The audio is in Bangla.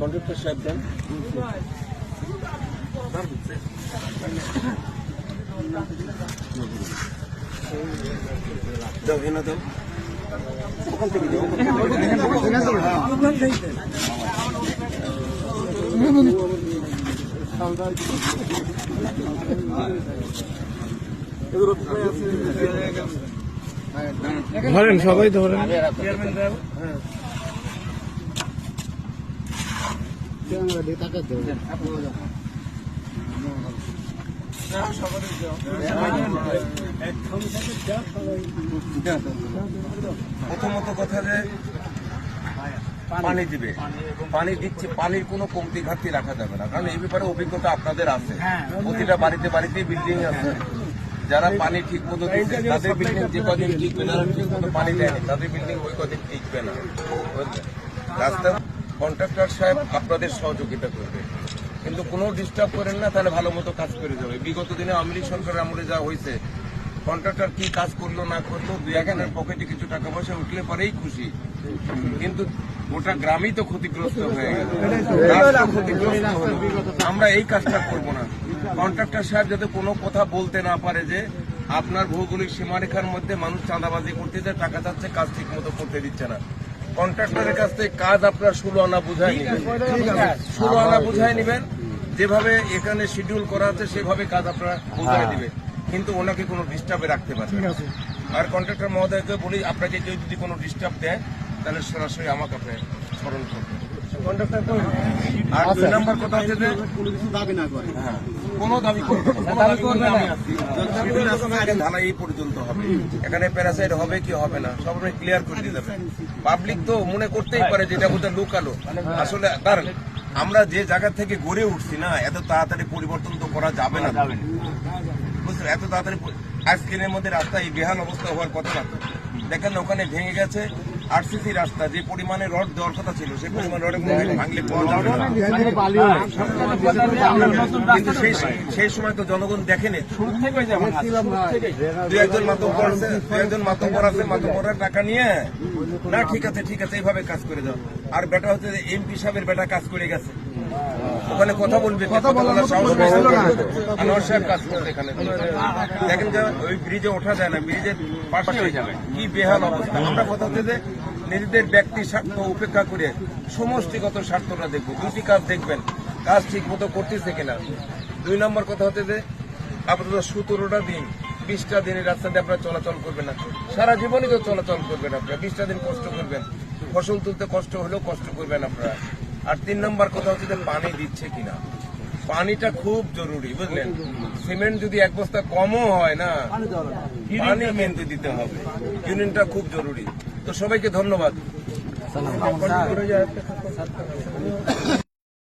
কন্ট্রাক্টর সাহেব দেন দাও এনে দাও ওখান থেকে দাও ধরেন সবাই ধরেন প্রথমত কথা যে পানি দিবে, পানি দিচ্ছে, পানির কোনো কমতি ঘাটতি রাখা যাবে না, কারণ এই ব্যাপারে অভিজ্ঞতা আপনাদের আছে। প্রতিটা বাড়িতে বাড়িতে বিল্ডিং আছে, যারা পানি ঠিক মতো দিচ্ছে তাদের বিল্ডিং যে কদিন টিকবে, যারা ঠিক মতো পানি দেয়নি তাদের বিল্ডিং ওই কদিন টিকবে না। রাস্তা কন্ট্রাক্টর সাহেব আপনাদের সহযোগিতা করবে, কিন্তু কোনো ডিস্টার্ব করেন না, তাহলে ভালো মতো কাজ করে যাবে। বিগত দিনে আওয়ামী লীগ সরকারের আমলে যা হয়েছে, কন্ট্রাক্টর কি কাজ করলো না করলো, দুই একজনের পকেটে কিছু টাকা পয়সা উঠলে পরেই খুশি, কিন্তু গোটা গ্রামই তো ক্ষতিগ্রস্ত হয়ে গেল, ক্ষতিগ্রস্ত হলো। আমরা এই কাজটা করব না। কন্ট্রাক্টর সাহেব যাতে কোনো কথা বলতে না পারে যে আপনার ভৌগোলিক সীমারেখার মধ্যে মানুষ চাঁদাবাজি করতে যায়, টাকা চাচ্ছে, কাজ ঠিক মতো করতে দিচ্ছে না। কন্ট্রাক্টরের কাছ থেকে কাজ আপনার 16 আনা বুঝাই নেবেন, 16 আনা বুঝাই নেবেন, যেভাবে এখানে শিডিউল করা আছে সেভাবে কাজ আপনারা বুঝাই দিবেন, কিন্তু ওনাকে কোনো ডিস্টার্বে রাখতে পারবেন। আর কন্ট্রাক্টর মহোদয়কে বলি, আপনাকে যদি কোনো ডিস্টার্ব দেয় তাহলে সরাসরি আমাকে আপনি স্মরণ করবেন। আর 2 নম্বর কথা হচ্ছে যে কোনো দাবি করবে ঢালাই এই পর্যন্ত হবে, এখানে প্যারাসাইড হবে কি হবে না সব আপনি ক্লিয়ার করে দিয়ে যাবেন। পাবলিক তো মনে করতেই পারে যেটা বোধহয় লোকালো, আসলে কারণ আমরা যে জায়গা থেকে গড়ে উঠছি না, এত তাড়াতাড়ি পরিবর্তন তো করা যাবে না, বুঝলেন? এত তাড়াতাড়ি আজকের মধ্যে রাস্তা এই বেহাল অবস্থা হওয়ার কথা না। দেখেন ওখানে ভেঙে গেছে আরসিসি রাস্তা, যে পরিমাণে রড দেওয়ার কথা ছিল সেই পরিমাণ রডে ভাঙলে পাওয়া যাবে না, কিন্তু সেই সময় তো জনগণ দেখেনি। দু একজন মাতব্বর আছে, মাতব্বররা টাকা নিয়ে না ঠিক আছে এইভাবে কাজ করে দাও। আর বেটা হচ্ছে এমপি সাহেবের বেটা কাজ করে গেছে, ওখানে কথা বলবে, আনোয়ার সাহেব কাজ করবে এখানে। দেখেন যে ওই ব্রিজে ওঠা যায় না, ব্রিজের পাশে কি বেহাল অবস্থা। আমরা কথা হচ্ছে যে নিজেদের ব্যক্তি স্বার্থ উপেক্ষা করে সমষ্টিগত স্বার্থটা দেখবো, দুটি কাজ দেখবেন কাজ ঠিক মতো করতেছে কিনা। 2 নম্বর কথা হচ্ছে যে আপনারা 17টা দিন 20টা দিনের রাস্তা দিয়ে আপনারা চলাচল করবেন না, সারা জীবনই তো চলাচল করবেন আপনারা, 20টা দিন কষ্ট করবেন, ফসল তুলতে কষ্ট হলেও কষ্ট করবেন আপনারা। আর 3 নম্বর কথা হচ্ছে যে পানি দিচ্ছে কিনা, পানিটা খুব জরুরি, বুঝলেন? সিমেন্ট যদি 1 বস্তা কমও হয় না, পানি কিন্তু দিতে হবে, ইউনিয়নটা খুব জরুরি। তো সবাইকে ধন্যবাদ।